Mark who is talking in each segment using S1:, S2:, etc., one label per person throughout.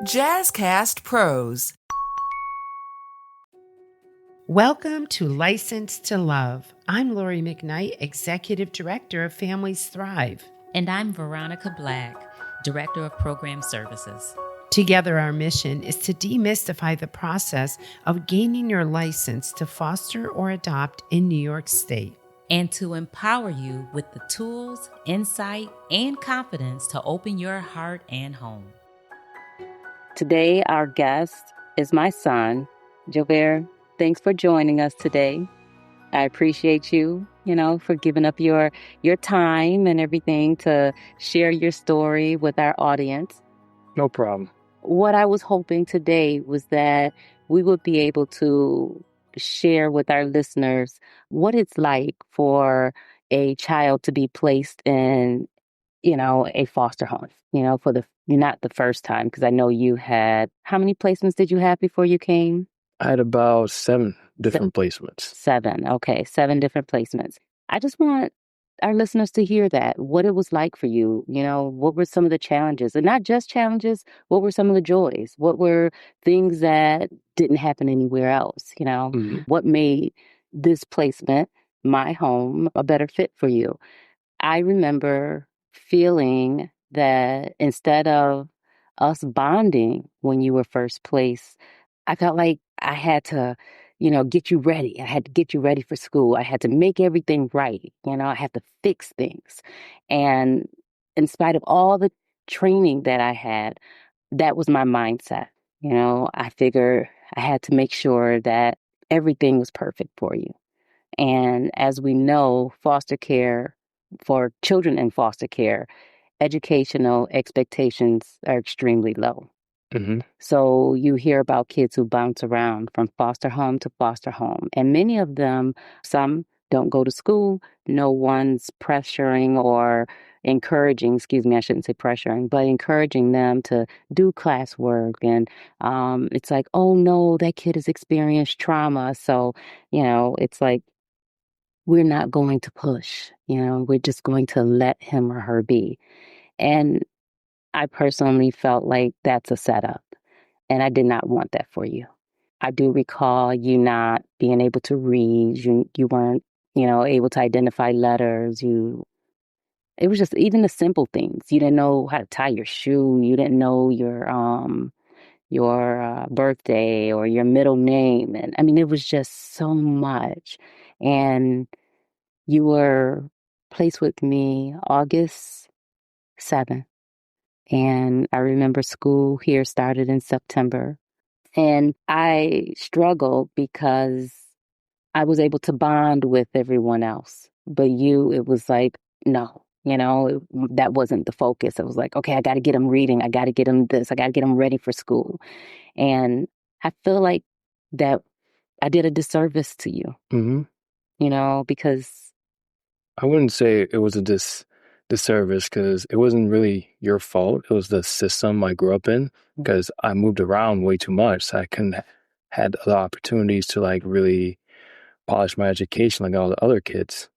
S1: Jazzcast Pros.
S2: Welcome to License to Love. I'm Lori McKnight, Executive Director of Families Thrive.
S3: And I'm Veronica Black, Director of Program Services.
S2: Together, our mission is to demystify the process of gaining your license to foster or adopt in New York State.
S3: And to empower you with the tools, insight, and confidence to open your heart and home.
S4: Today, our guest is my son, Joubert. Thanks for joining us today. I appreciate you, for giving up your time and everything to share your story with our audience.
S5: No problem.
S4: What I was hoping today was that we would be able to share with our listeners what it's like for a child to be placed in, a foster home, for not the first time, because I know you had, how many placements did you have before you came?
S5: I had about 7 different placements.
S4: 7. Okay. 7 different placements. I just want our listeners to hear that, what it was like for you. What were some of the challenges, and not just challenges, what were some of the joys? What were things that didn't happen anywhere else? What made this placement, my home, a better fit for you? I remember feeling that instead of us bonding when you were first placed, I felt like I had to, get you ready. I had to get you ready for school. I had to make everything right. I had to fix things. And in spite of all the training that I had, that was my mindset. I figured I had to make sure that everything was perfect for you. And as we know, foster care, for children in foster care, educational expectations are extremely low.
S5: Mm-hmm.
S4: So you hear about kids who bounce around from foster home to foster home. And many of them, some don't go to school. No one's pressuring or encouraging, I shouldn't say pressuring, but encouraging them to do classwork. And it's like, oh no, that kid has experienced trauma. So, it's like, we're not going to push, we're just going to let him or her be. And I personally felt like that's a setup, and I did not want that for you. I do recall you not being able to read. You weren't, able to identify letters. It was just even the simple things. You didn't know how to tie your shoe. You didn't know your birthday or your middle name. And I mean, it was just so much. And you were placed with me August 7th. And I remember school here started in September. And I struggled because I was able to bond with everyone else. But it was like, no, that wasn't the focus. It was like, okay, I got to get them reading. I got to get them this. I got to get them ready for school. And I feel like that I did a disservice to you, because
S5: I wouldn't say it was a disservice, because it wasn't really your fault. It was the system I grew up in, because I moved around way too much. So I couldn't had the opportunities to really polish my education like all the other kids.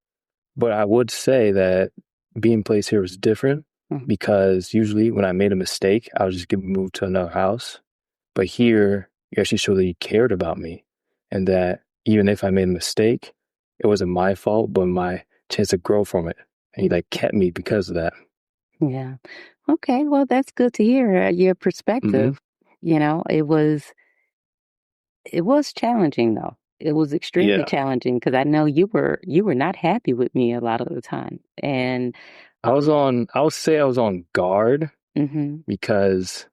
S5: But I would say that being placed here was different, because usually when I made a mistake, I would just get moved to another house. But here, you actually showed that you cared about me, and that even if I made a mistake, it wasn't my fault, but my chance to grow from it. And you kept me because of that.
S4: Yeah. Okay. Well, that's good to hear your perspective. It was challenging though. It was extremely challenging, because I know you were not happy with me a lot of the time. And
S5: I would say I was on guard, because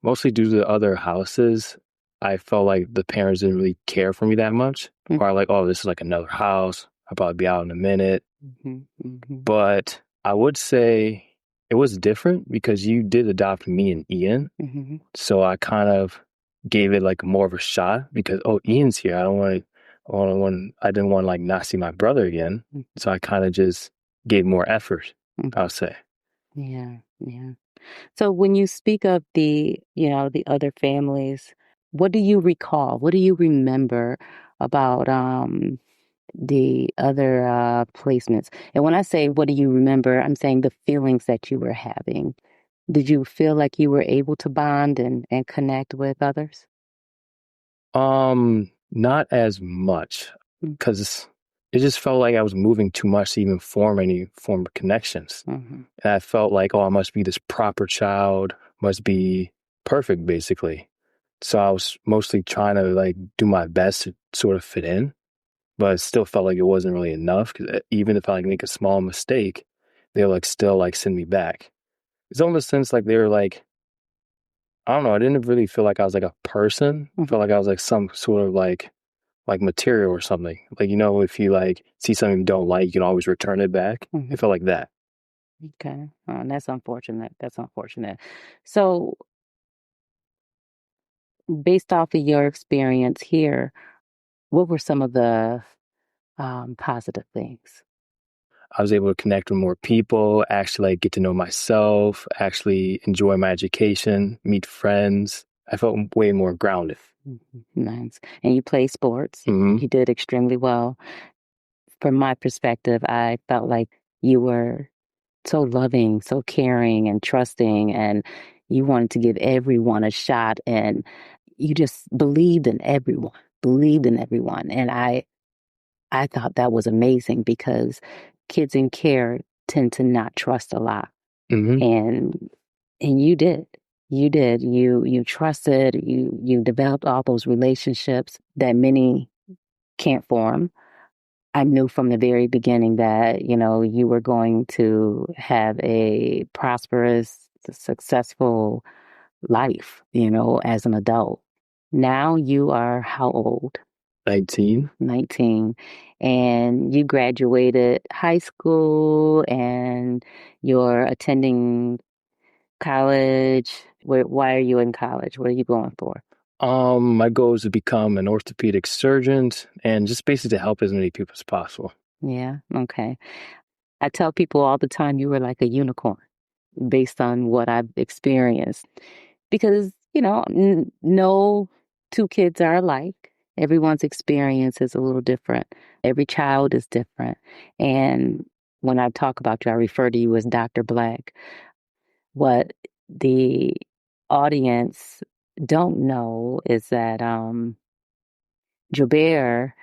S5: mostly due to the other houses, I felt like the parents didn't really care for me that much. Or like, oh, this is like another house. I'll probably be out in a minute. But I would say it was different, because you did adopt me and Ian. So I kind of gave it more of a shot, because, oh, Ian's here. I didn't want to not see my brother again. So I kind of just gave more effort, I'll say.
S4: Yeah. So when you speak of the other families, what do you recall? What do you remember about the other placements? And when I say what do you remember, I'm saying the feelings that you were having Did you feel like you were able to bond and connect with others?
S5: Not as much
S4: Mm.
S5: because it just felt like I was moving too much to even form any form of connections.
S4: Mhm.
S5: And I felt like, oh, I must be this proper child, must be perfect, basically. So I was mostly trying to like do my best to sort of fit in, but it still felt like it wasn't really enough because even if I like make a small mistake, they'll like still like send me back. It's almost since like they were like, I don't know, I didn't really feel like I was like a person. I
S4: Mhm.
S5: felt like I was like some sort of like material or something. Like, if you like see something you don't like, you can always return it back.
S4: Mhm.
S5: It felt like that.
S4: Okay. That's unfortunate. That's unfortunate. So, based off of your experience here, what were some of the positive things?
S5: I was able to connect with more people, actually like get to know myself, actually enjoy my education, meet friends. I felt way more grounded.
S4: Mhm. Nice. And you play sports.
S5: Hmm.
S4: You did extremely well. From my perspective, I felt like you were so loving, so caring and trusting, and you wanted to give everyone a shot, and you just believed in everyone. And I thought that was amazing because kids in care tend to not trust a lot.
S5: Hmm.
S4: And you did. You did. You trusted, you developed all those relationships that many can't form. I knew from the very beginning that, you were going to have a prosperous, successful life, as an adult. Now you are how old?
S5: 19.
S4: 19. And you graduated high school and you're attending college. Why are you in college? What are you going for?
S5: My goal is to become an orthopedic surgeon and just basically to help as many people as possible.
S4: Yeah. Okay. I tell people all the time you were like a unicorn based on what I've experienced because, no two kids are alike. Everyone's experience is a little different. Every child is different. And when I talk about you, I refer to you as Dr. Black. What the audience don't know is that Joubert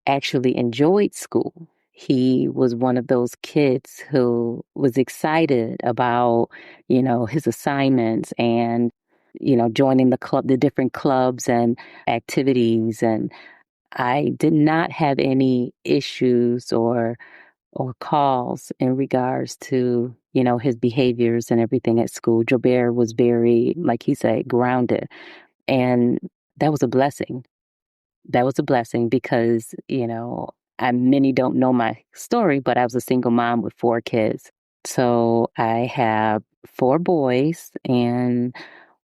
S4: actually enjoyed school. He was one of those kids who was excited about, his assignments and, joining the different clubs and activities. And I did not have any issues or calls in regards to, his behaviors and everything at school. Joubert was very, like he said, grounded. And that was a blessing. That was a blessing because, many don't know my story, but I was a single mom with 4 kids. So I have 4 boys and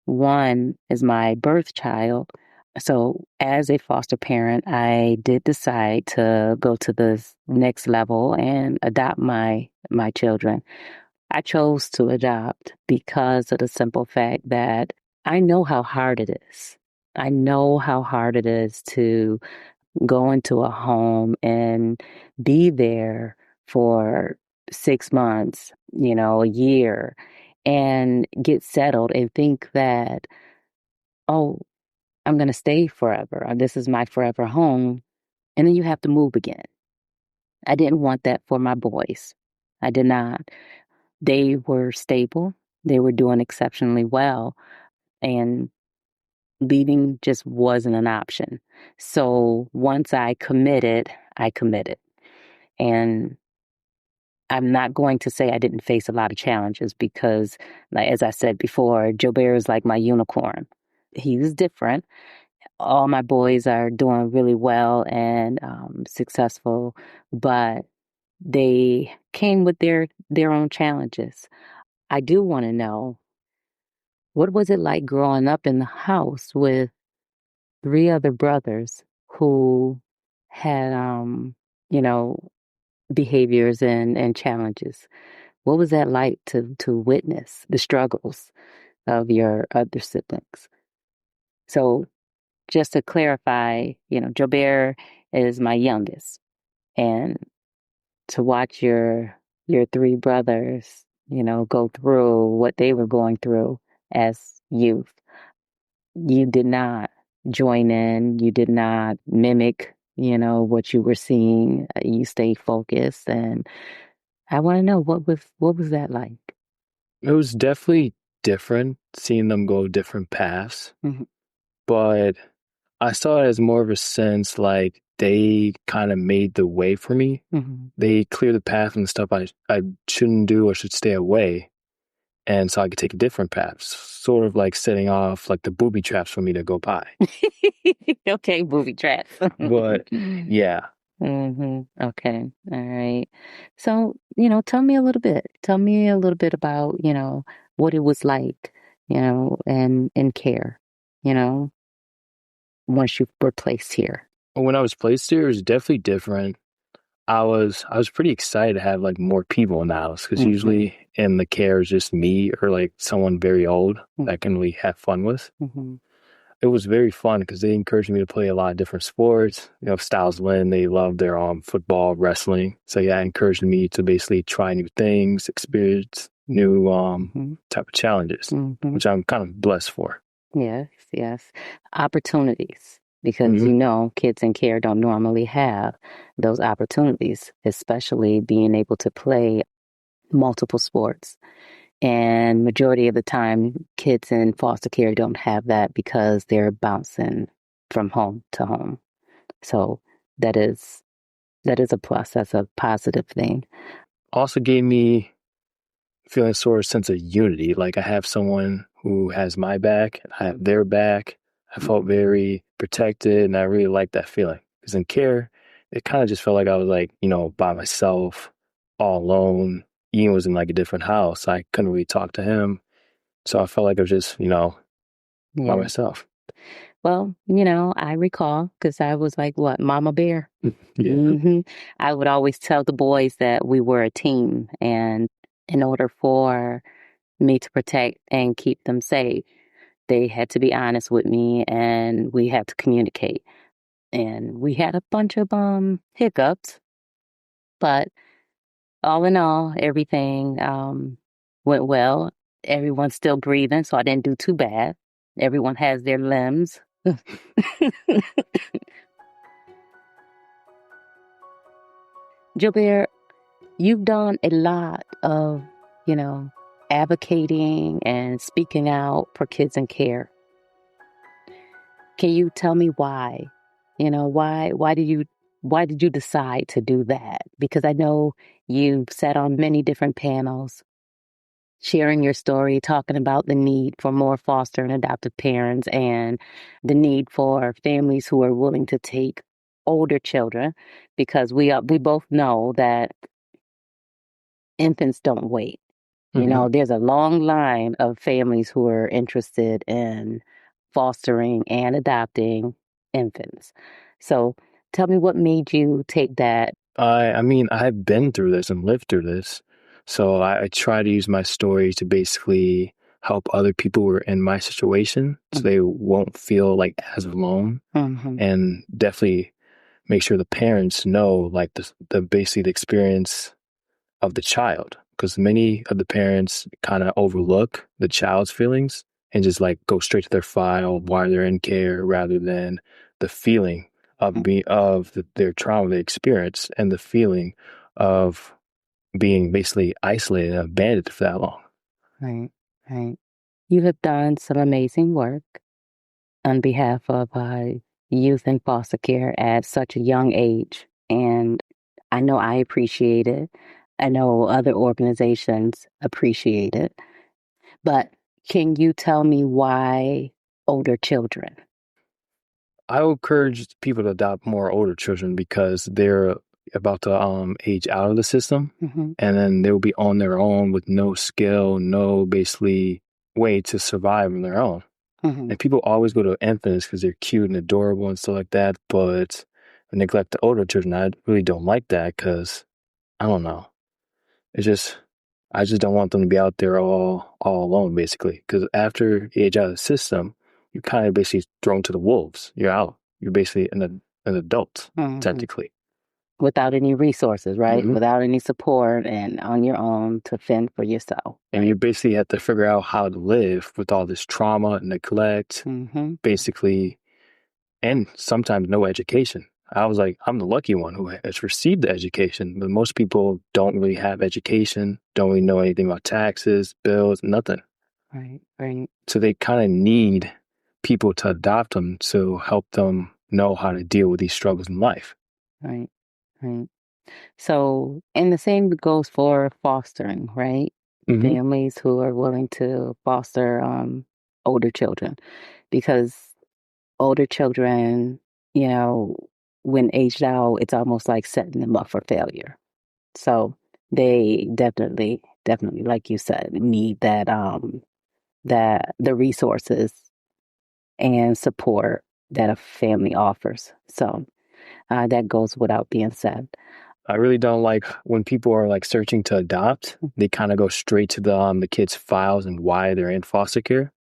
S4: one is my birth child. So as a foster parent, I did decide to go to the next level and adopt my children. I chose to adopt because of the simple fact that I know how hard it is. I know how hard it is to go into a home and be there for 6 months, a year, and get settled and think that, oh, I'm going to stay forever. Or this is my forever home. And then you have to move again. I didn't want that for my boys. I did not. They were stable. They were doing exceptionally well. And leaving just wasn't an option. So once I committed, I committed. And I'm not going to say I didn't face a lot of challenges because, like, as I said before, Joubert is like my unicorn. He's different. All my boys are doing really well and successful, but they came with their own challenges. I do want to know, what was it like growing up in the house with 3 other brothers who had you know behaviors and challenges? What was that like to witness the struggles of your other siblings? So just to clarify, Joubert is my youngest, and to watch your 3 brothers go through what they were going through as youth. You did not join in, you did not mimic, what you were seeing. You stayed focused, and I want to know what was that like?
S5: It was definitely different seeing them go different paths,
S4: Hmm.
S5: but I saw it as more of a sense like they kind of made the way for me.
S4: Hmm.
S5: They cleared the path and stuff I shouldn't do or should stay away. And so I could take a different path, sort of like setting off like the booby traps for me to go by.
S4: Okay, booby traps.
S5: But yeah,
S4: Okay. All right. So, tell me a little bit. Tell me a little bit about, what it was like, and in care, you know, once you were placed here.
S5: when I was placed here, it was definitely different. I was pretty excited to have like more people in the house because
S4: Mm-hmm.
S5: usually in the care is just me or like someone very old that I
S4: Mm-hmm.
S5: can really have fun with.
S4: Mm-hmm.
S5: It was very fun because they encouraged me to play a lot of different sports. Styles Lynn, they love their football, wrestling. So yeah, it encouraged me to basically try new things, experience new
S4: Mm-hmm.
S5: type of challenges,
S4: Mm-hmm.
S5: which I'm kind of blessed for.
S4: Yes, yes. Opportunities, because
S5: Hmm.
S4: kids in care don't normally have those opportunities, especially being able to play multiple sports. And majority of the time, kids in foster care don't have that because they're bouncing from home to home. So that is that is a plus. That's a positive thing.
S5: Also gave me feeling sort of sense of unity. Like I have someone who has my back, I have their back. I felt very protected, and I really liked that feeling. Because in care, it kind of just felt like I was like, by myself, all alone. Ian was in like a different house. I couldn't really talk to him. So I felt like I was just, by
S4: Yeah.
S5: myself.
S4: Well, I recall because I was like, what, Mama Bear?
S5: Yeah.
S4: Hmm. I would always tell the boys that we were a team, and in order for me to protect and keep them safe, they had to be honest with me, and we had to communicate. And we had a bunch of hiccups, but all in all, everything went well. Everyone's still breathing, so I didn't do too bad. Everyone has their limbs. Joubert, you've done a lot of, you know, advocating and speaking out for kids in care. Can you tell me why? Why did you decide to do that? Because I know you've sat on many different panels sharing your story, talking about the need for more foster and adoptive parents and the need for families who are willing to take older children, because we both know that infants don't wait.
S5: Hmm.
S4: There's a long line of families who are interested in fostering and adopting infants. So tell me, what made you take that?
S5: I mean, I've been through this and lived through this. So I try to use my story to basically help other people who are in my situation so they won't feel like as alone,
S4: Mm-hmm.
S5: and definitely make sure the parents know like the basically the experience of the child, because many of the parents kind of overlook the child's feelings and just like go straight to their file while they're in care rather than the feeling of their trauma they experience and the feeling of being basically isolated and abandoned for that long.
S4: Right, right. You have done some amazing work on behalf of youth in foster care at such a young age. And I know I appreciate it. I know other organizations appreciate it. But can you tell me why older children?
S5: I would encourage people to adopt more older children because they're about to age out of the system,
S4: Hmm.
S5: and then they'll be on their own with no skill, no basically way to survive on their own.
S4: Hmm.
S5: And people always go to infants because they're cute and adorable and stuff like that, but neglect the older children. I really don't like that because I don't know. It's just I just don't want them to be out there all alone, basically. Because after you age out of the system, you're kind of basically thrown to the wolves. You're out. You're basically an adult,
S4: Hmm.
S5: technically.
S4: without any resources, right?
S5: Hmm.
S4: Without any support and on your own to fend for yourself.
S5: And you basically have to figure out how to live with all this trauma, neglect,
S4: Mm-hmm.
S5: basically, and sometimes no education. I was like, I'm the lucky one who has received the education, but most people don't really have education, don't really know anything about taxes, bills, nothing.
S4: Right, right,
S5: So they kind of need people to adopt them to help them know how to deal with these struggles in life.
S4: right, right. So, and the same goes for fostering, right?
S5: Hmm.
S4: Families who are willing to foster older children, because older children, you know, when aged out, it's almost like setting them up for failure. So they definitely, like you said, need that the resources and support that a family offers. So that goes without being said.
S5: I really don't like when people are like searching to adopt, they kind of go straight to the kid's files and why they're in foster care.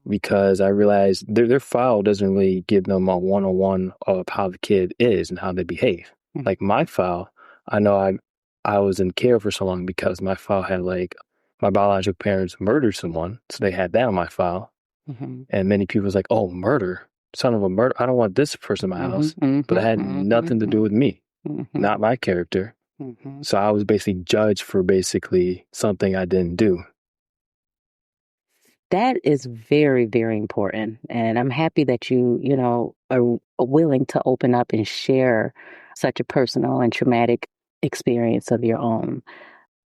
S5: Because I realize their file doesn't really give them a one-on-one of how the kid is and how they behave.
S4: Mhm.
S5: Like my file, I know I was in care for so long because my file had like my biological parents murdered someone, so they had that on my file.
S4: Mhm.
S5: And many people was like, "Oh, murder, son of a murder! I don't want this person in my
S4: Mhm.
S5: house." But it
S4: Mhm.
S5: had nothing to do
S4: Mhm.
S5: with me,
S4: Mhm.
S5: not my character.
S4: Mhm.
S5: So I was basically judged for basically something I didn't do.
S4: That is very, very important. And I'm happy that you are willing to open up and share such a personal and traumatic experience of your own.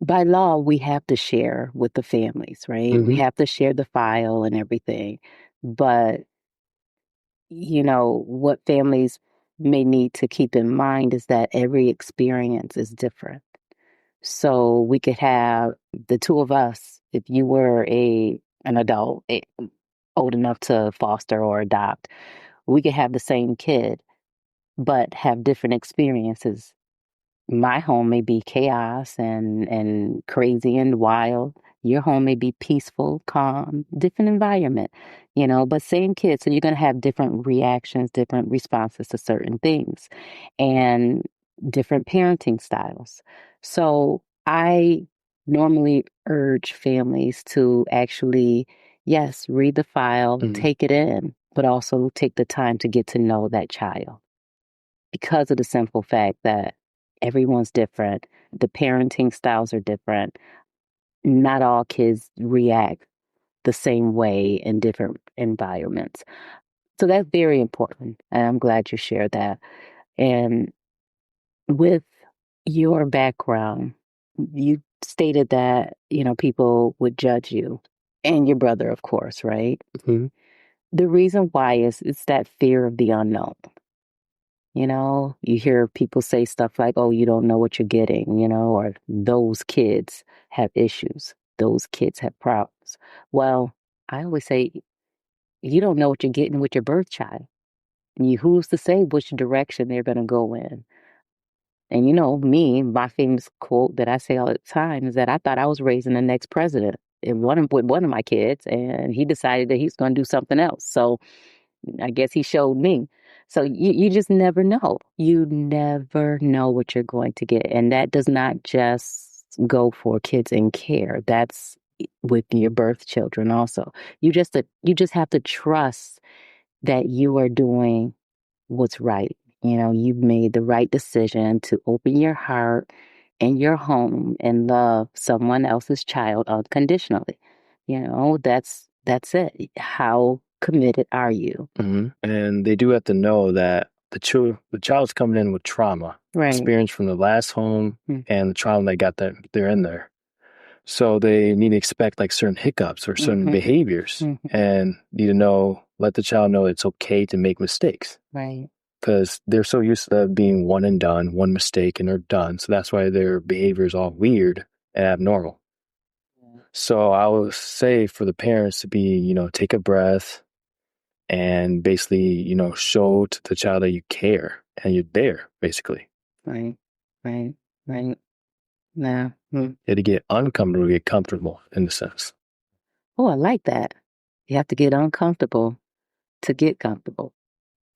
S4: By law, we have to share with the families, right? We
S5: Hmm.
S4: have to share the file and everything. But, what families may need to keep in mind is that every experience is different. So we could have the two of us, if you were an adult old enough to foster or adopt, we could have the same kid, but have different experiences. My home may be chaos and crazy and wild. Your home may be peaceful, calm, different environment, but same kid. So you're going to have different reactions, different responses to certain things, and different parenting styles. So I normally urge families to actually, yes, read the file,
S5: Hmm.
S4: take it in, but also take the time to get to know that child, because of the simple fact that everyone's different. The parenting styles are different. Not all kids react the same way in different environments. So that's very important. And I'm glad you shared that. And with your background, you stated that, people would judge you and your brother, of course, right?
S5: Hmm.
S4: The reason why is it's that fear of the unknown. You hear people say stuff like, oh, you don't know what you're getting, or those kids have issues. Those kids have problems. Well, I always say, you don't know what you're getting with your birth child. Who's to say which direction they're going to go in? And me, my famous quote that I say all the time is that I thought I was raising the next president with one of my kids, and he decided that he's going to do something else. So I guess he showed me. So you just never know. You never know what you're going to get. And that does not just go for kids in care. That's with your birth children also. You just have to trust that you are doing what's right. You've made the right decision to open your heart and your home and love someone else's child unconditionally. That's it. How committed are you?
S5: Hmm. And they do have to know that the child's coming in with trauma,
S4: Right.
S5: experience from the last home
S4: Mm.
S5: and the trauma they got that they're in there. So they need to expect like certain hiccups or certain
S4: Mhm.
S5: behaviors
S4: Mhm.
S5: and need to let the child know it's okay to make mistakes
S4: Right.
S5: because they're so used to being one and done, one mistake and they're done. So that's why their behavior is all weird and abnormal. So I would say for the parents to be, take a breath and basically, show to the child that you care and you're there, basically.
S4: Right. Right. Right. Nah. Mm.
S5: You had to get uncomfortable to get comfortable in a sense.
S4: Oh, I like that. You have to get uncomfortable to get comfortable.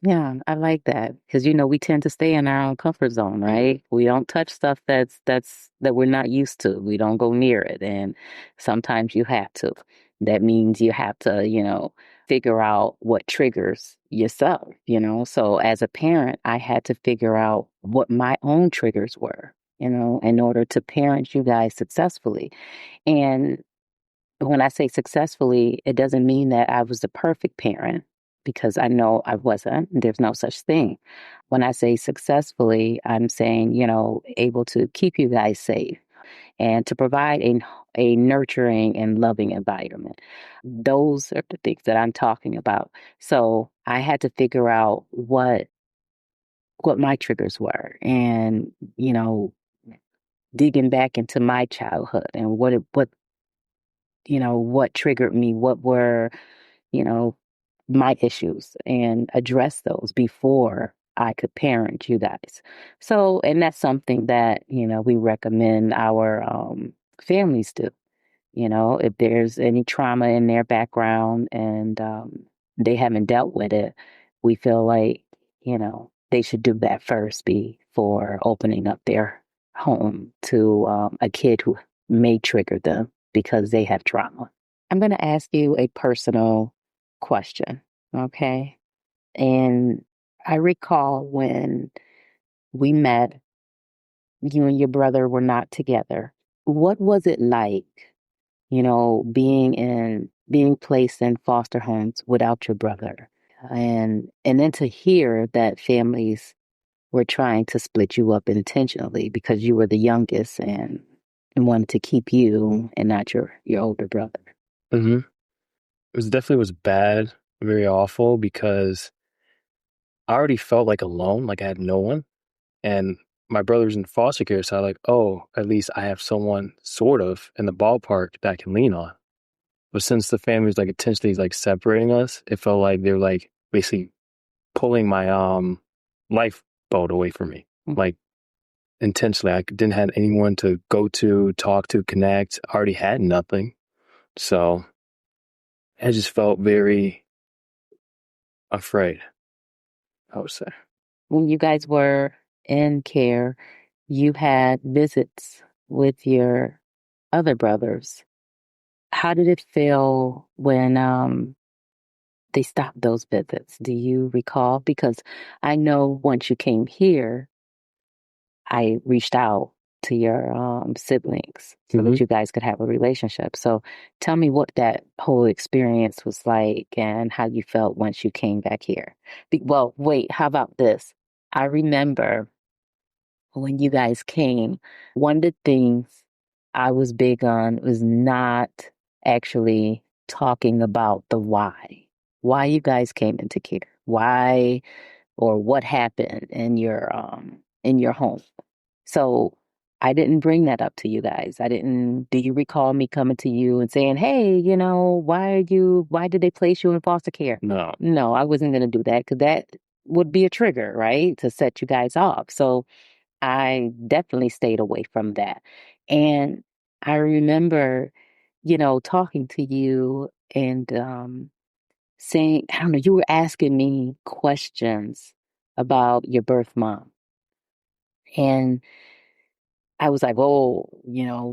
S4: Yeah, I like that because we tend to stay in our own comfort zone, right? We don't touch stuff that we're not used to. We don't go near it, and sometimes you have to. That means you have to, figure out what triggers yourself. So as a parent, I had to figure out what my own triggers were, in order to parent you guys successfully. And when I say successfully, it doesn't mean that I was the perfect parent because I know I wasn't. There's no such thing. When I say successfully, I'm saying, able to keep you guys safe and to provide a nurturing and loving environment. Those are the things that I'm talking about. So I had to figure out what my triggers were and, digging back into my childhood and what triggered me, what were, you know, my issues and address those before I could parent you guys. So, and that's something that, we recommend our families do. If there's any trauma in their background and they haven't dealt with it, we feel like, they should do that first before opening up their home to a kid who may trigger them because they have trauma. I'm going to ask you a personal question, okay? And I recall when we met, you and your brother were not together. What was it like, being placed in foster homes without your brother? And then to hear that families were trying to split you up intentionally because you were the youngest and wanted to keep you and not your older brother.
S5: hmm It definitely was bad, very awful because I already felt like alone, like I had no one. And my brother's in foster care, so I like, oh, at least I have someone sort of in the ballpark that I can lean on. But since the family was like intentionally like separating us, it felt like they were like basically pulling my lifeboat away from me. Like intentionally. I didn't have anyone to go to, talk to, connect. I already had nothing. So I just felt very afraid, I would say.
S4: When you guys were in care, you had visits with your other brothers. How did it feel when they stopped those visits? Do you recall? Because I know once you came here, I reached out to your siblings so that you guys could have a relationship. So tell me what that whole experience was like and how you felt once you came back here. Well, wait, how about this? I remember when you guys came, one of the things I was big on was not actually talking about the why you guys came into care, why or what happened in your home. So I didn't bring that up to you guys. I didn't. Do you recall me coming to you and saying, "Hey, why did they place you in foster care?"
S5: No.
S4: No, I wasn't going to do that because that would be a trigger, right, to set you guys off. So I definitely stayed away from that. And I remember, talking to you and saying, I don't know, you were asking me questions about your birth mom. And I was like, oh,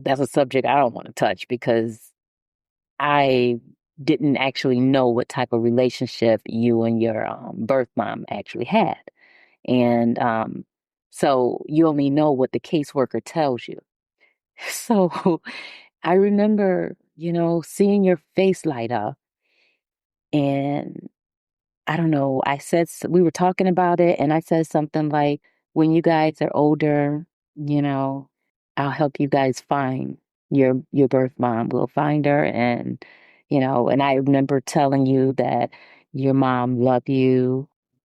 S4: that's a subject I don't want to touch because I didn't actually know what type of relationship you and your birth mom actually had. And so you only know what the caseworker tells you. So I remember, seeing your face light up and I don't know, we were talking about it and I said something like, when you guys are older, you know, I'll help you guys find your birth mom. We'll find her and I remember telling you that your mom loved you.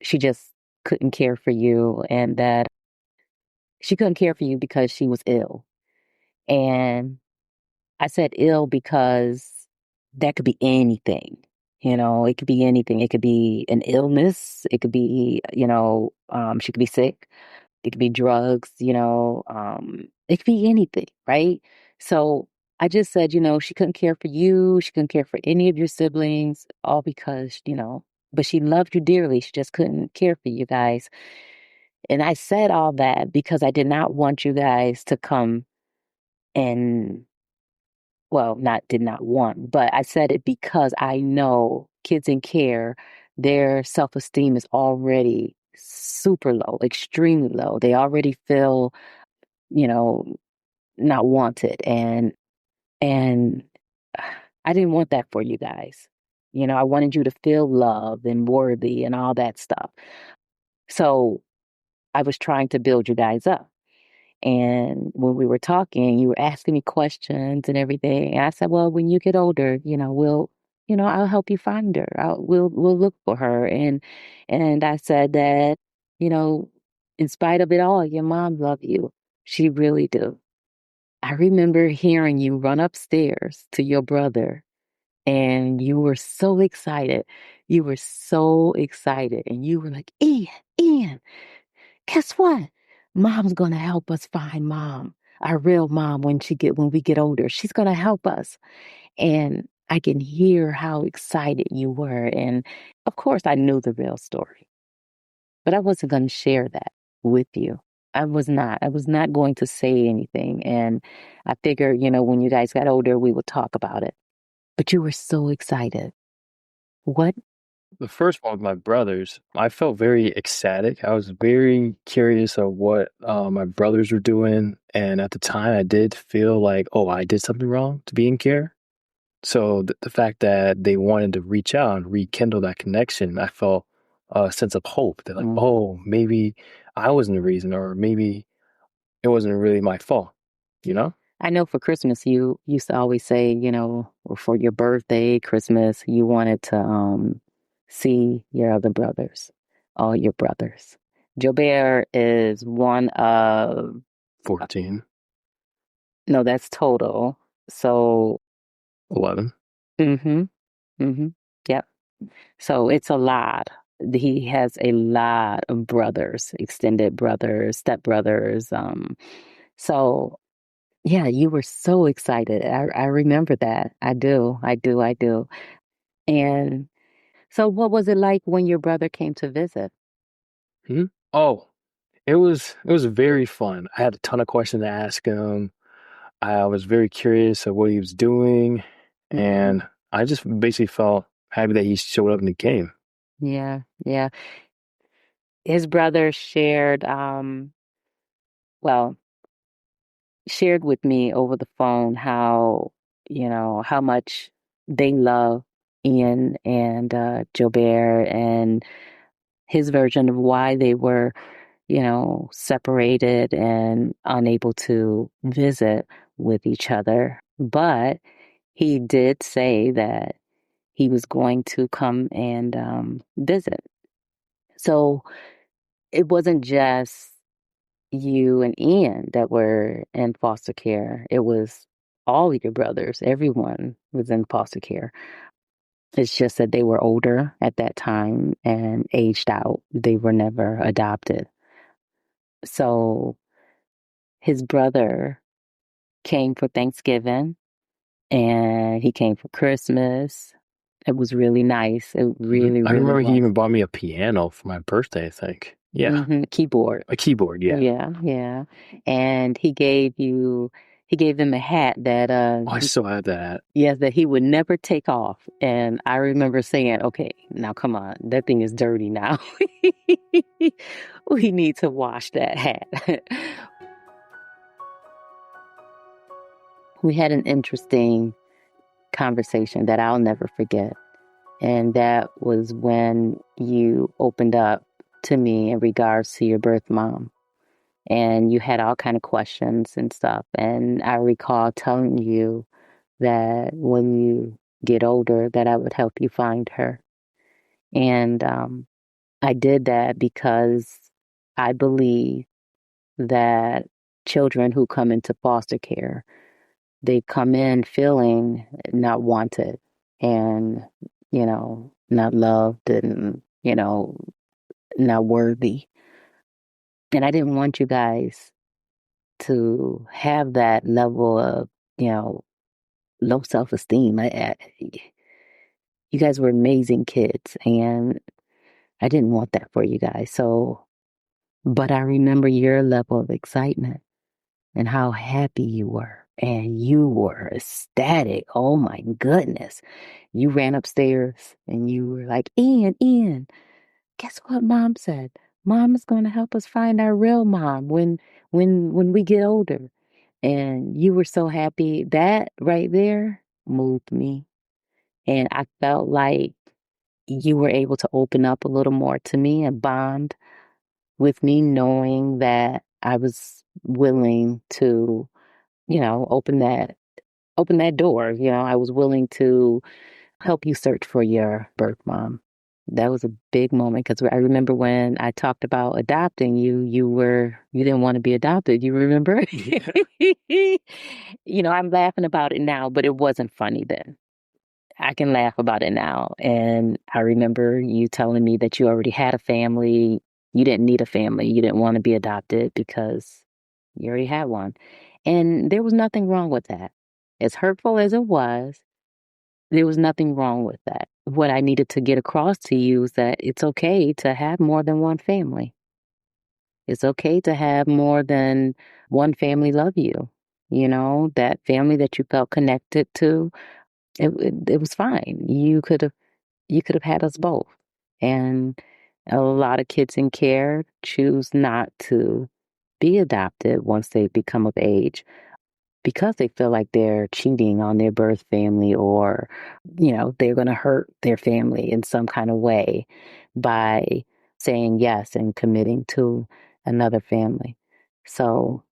S4: She just couldn't care for you and that she couldn't care for you because she was ill. And I said ill because that could be anything. It could be anything. It could be an illness. It could be, she could be sick. It could be drugs, it could be anything, right? So I just said, she couldn't care for you. She couldn't care for any of your siblings, all because, but she loved you dearly. She just couldn't care for you guys. And I said all that because I did not want you guys to come and, well, not did not want, but I said it because I know kids in care, their self-esteem is already super low, extremely low. They already feel, you know, not wanted. And I didn't want that for you guys. I wanted you to feel loved and worthy and all that stuff. So I was trying to build you guys up. And when we were talking, you were asking me questions and everything. And I said, well, when you get older, I'll help you find her. We'll look for her. And I said that, you know, in spite of it all, your mom loved you. She really do. I remember hearing you run upstairs to your brother and you were so excited. You were so excited. And you were like, Ian, guess what? Mom's gonna help us find mom, our real mom when we get older. She's gonna help us. And I can hear how excited you were. And of course I knew the real story, but I wasn't gonna share that with you. I was not. I was not going to say anything. And I figured, when you guys got older, we would talk about it. But you were so excited. What?
S5: The first one with my brothers, I felt very ecstatic. I was very curious of what my brothers were doing. And at the time, I did feel like, oh, I did something wrong to be in care. So the fact that they wanted to reach out and rekindle that connection, I felt a sense of hope. They're like,
S4: Mm.
S5: oh, maybe I wasn't the reason, or maybe it wasn't really my fault, you know?
S4: I know for Christmas, you used to always say, or for your birthday, Christmas, you wanted to see your other brothers, all your brothers. Joubert is one of,
S5: 14,
S4: no, that's total. So,
S5: 11.
S4: mm-hmm, mm-hmm, yep. So it's a lot. He has a lot of brothers, extended brothers, stepbrothers. So yeah, you were so excited. I remember that. I do. I do. I do. And so what was it like when your brother came to visit?
S5: Hmm? Oh, it was very fun. I had a ton of questions to ask him. I was very curious of what he was doing,
S4: Hmm.
S5: and I just basically felt happy that he showed up in the game.
S4: Yeah, yeah. His brother well, shared with me over the phone how much they love Ian and Joubert and his version of why they were, separated and unable to visit with each other. But he did say that he was going to come and visit. So it wasn't just you and Ian that were in foster care. It was all your brothers. Everyone was in foster care. It's just that they were older at that time and aged out. They were never adopted. So his brother came for Thanksgiving and he came for Christmas. It was really nice. It
S5: Mhm.
S4: really,
S5: I
S4: really
S5: remember he
S4: was.
S5: even bought me a piano for my birthday, I think. Yeah,
S4: Keyboard.
S5: a keyboard. Yeah.
S4: Yeah, yeah. And he gave them a hat that
S5: Oh, I still have that.
S4: yes, that he would never take off. And I remember saying, okay, now come on, that thing is dirty now. We need to wash that hat. We had an interesting conversation that I'll never forget. And that was when you opened up to me in regards to your birth mom. And you had all kind of questions and stuff. And I recall telling you that when you get older, that I would help you find her. And I did that because I believe that children who come into foster care, they come in feeling not wanted and, not loved and, not worthy. And I didn't want you guys to have that level of, you know, low self-esteem. you guys were amazing kids, and I didn't want that for you guys. So, but I remember your level of excitement and how happy you were. And you were ecstatic. Oh my goodness. You ran upstairs and you were like, Ian, guess what mom said? Mom is going to help us find our real mom when we get older. And you were so happy. That right there moved me. And I felt like you were able to open up a little more to me and bond with me, knowing that I was willing to, open that door. I was willing to help you search for your birth mom. That was a big moment because I remember when I talked about adopting you, you didn't want to be adopted. You remember?
S5: Yeah.
S4: I'm laughing about it now, but it wasn't funny then. I can laugh about it now. And I remember you telling me that you already had a family. You didn't need a family. You didn't want to be adopted because you already had one. And there was nothing wrong with that. As hurtful as it was, there was nothing wrong with that. What I needed to get across to you is that it's okay to have more than one family. It's okay to have more than one family love you. That family that you felt connected to, it was fine. You could have had us both. And a lot of kids in care choose not to be adopted once they become of age because they feel like they're cheating on their birth family, or, they're going to hurt their family in some kind of way by saying yes and committing to another family. So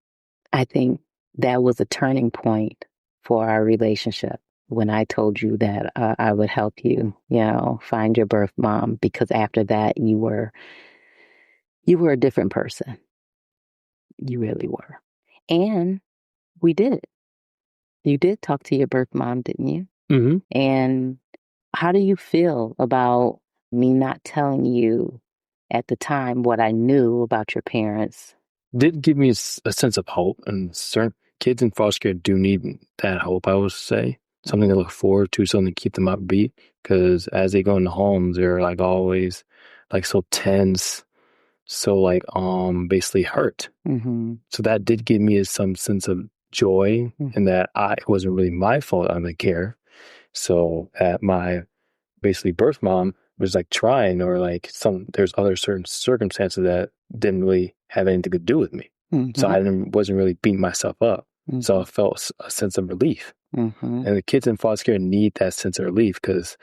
S4: I think that was a turning point for our relationship when I told you that I would help you, find your birth mom, because after that you were a different person. You really were. And we did it. You did talk to your birth mom, didn't you?
S5: Hmm.
S4: And how do you feel about me not telling you at the time what I knew about your parents?
S5: Did give me a sense of hope, and certain kids in foster care do need that hope, I would say. Something to look forward to, something to keep them upbeat, because as they go into homes, they're like always like so tense, so like basically hurt.
S4: Mm-hmm.
S5: So that did give me some sense of joy, in that it wasn't really my fault I'm the care. So at my basically birth mom was like trying, or like there's other certain circumstances that didn't really have anything to do with me. So
S4: Mm-hmm.
S5: wasn't really beating myself up. So I
S4: Mm-hmm.
S5: felt a sense of relief.
S4: Mm-hmm.
S5: And the kids in foster care need that sense of relief, because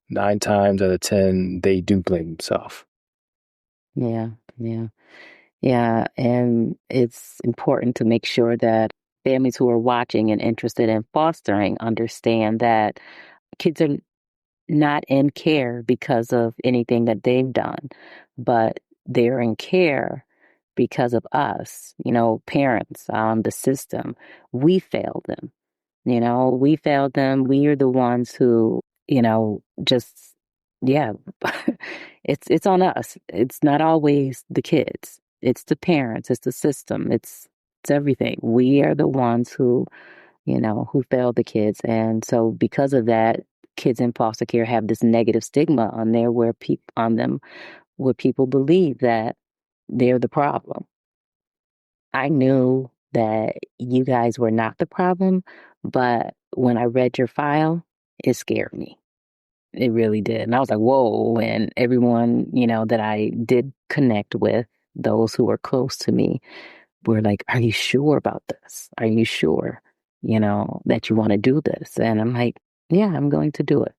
S5: 9 times out of 10, they do blame themselves.
S4: Yeah, yeah. Yeah, and it's important to make sure that families who are watching and interested in fostering understand that kids are not in care because of anything that they've done, but they're in care because of us, parents, the system. We failed them. We failed them. We are the ones who, just, yeah, it's on us. It's not always the kids. It's the parents. It's the system. It's everything. We are the ones who failed the kids. And so because of that, kids in foster care have this negative stigma on there where people believe that they're the problem. I knew that you guys were not the problem, but when I read your file, it scared me. It really did. And I was like, whoa. And everyone, that I did connect with, those who were close to me, were like, are you sure about this? Are you sure, that you want to do this? And I'm like, yeah, I'm going to do it.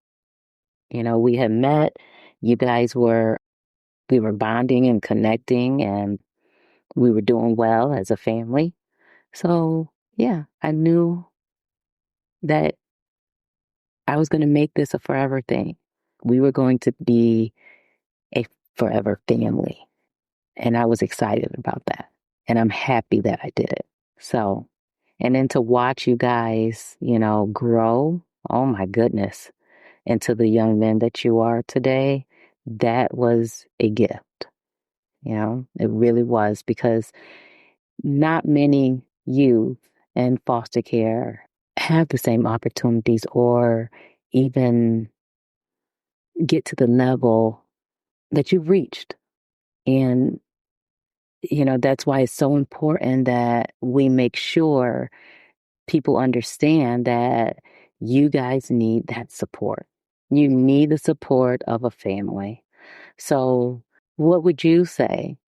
S4: We had met, you guys we were bonding and connecting, and we were doing well as a family. So, yeah, I knew that I was going to make this a forever thing. We were going to be a forever family. And I was excited about that. And I'm happy that I did it. So, and then to watch you guys, grow, oh my goodness, into the young men that you are today, that was a gift. It really was, because not many youth in foster care have the same opportunities, or even get to the level that you've reached. And, that's why it's so important that we make sure people understand that you guys need that support. You need the support of a family. So, what would you say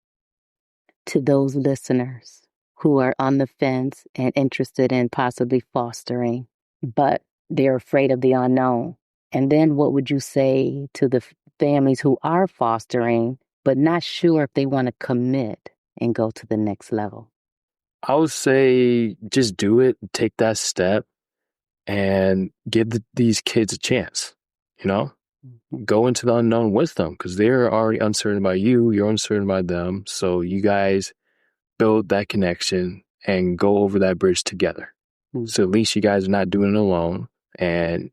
S4: to those listeners who are on the fence and interested in possibly fostering, but they're afraid of the unknown? And then what would you say to the families who are fostering, but not sure if they want to commit and go to the next level?
S5: I would say just do it, take that step, and give these kids a chance. Go into the unknown with them because they're already uncertain about you. You're uncertain about them. So you guys build that connection and go over that bridge together. So at least you guys are not doing it alone. And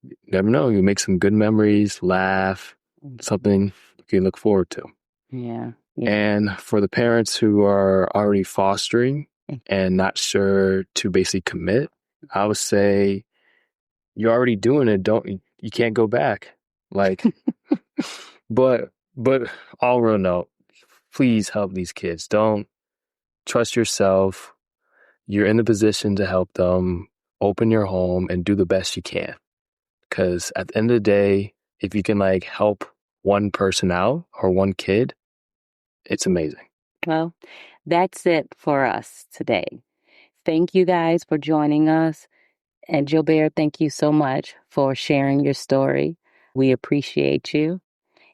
S5: you never know, you make some good memories, laugh, something you can look forward to.
S4: Yeah.
S5: And for the parents who are already fostering and not sure to basically commit, I would say you're already doing it. You can't go back. But all real note, please help these kids. Don't trust yourself. You're in the position to help them. Open your home and do the best you can. Because at the end of the day, if you can help one person out or one kid, it's amazing.
S4: Well, that's it for us today. Thank you guys for joining us. And Joubert, thank you so much for sharing your story. We appreciate you.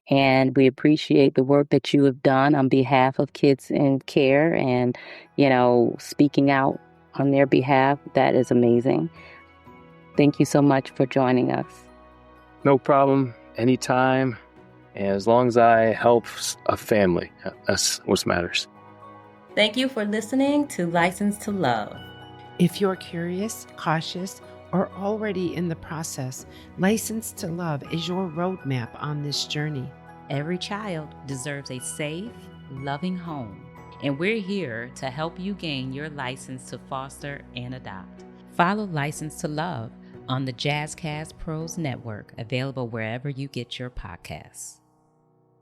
S4: And we appreciate the work that you have done on behalf of kids in care and, speaking out on their behalf. That is amazing. Thank you so much for joining us.
S5: No problem. Anytime. And as long as I help a family, that's what matters.
S3: Thank you for listening to License to Love.
S2: If you're curious, cautious, or already in the process, License to Love is your roadmap on this journey.
S3: Every child deserves a safe, loving home, and we're here to help you gain your license to foster and adopt. Follow License to Love on the Jazzcast Pros Network, available wherever you get your podcasts.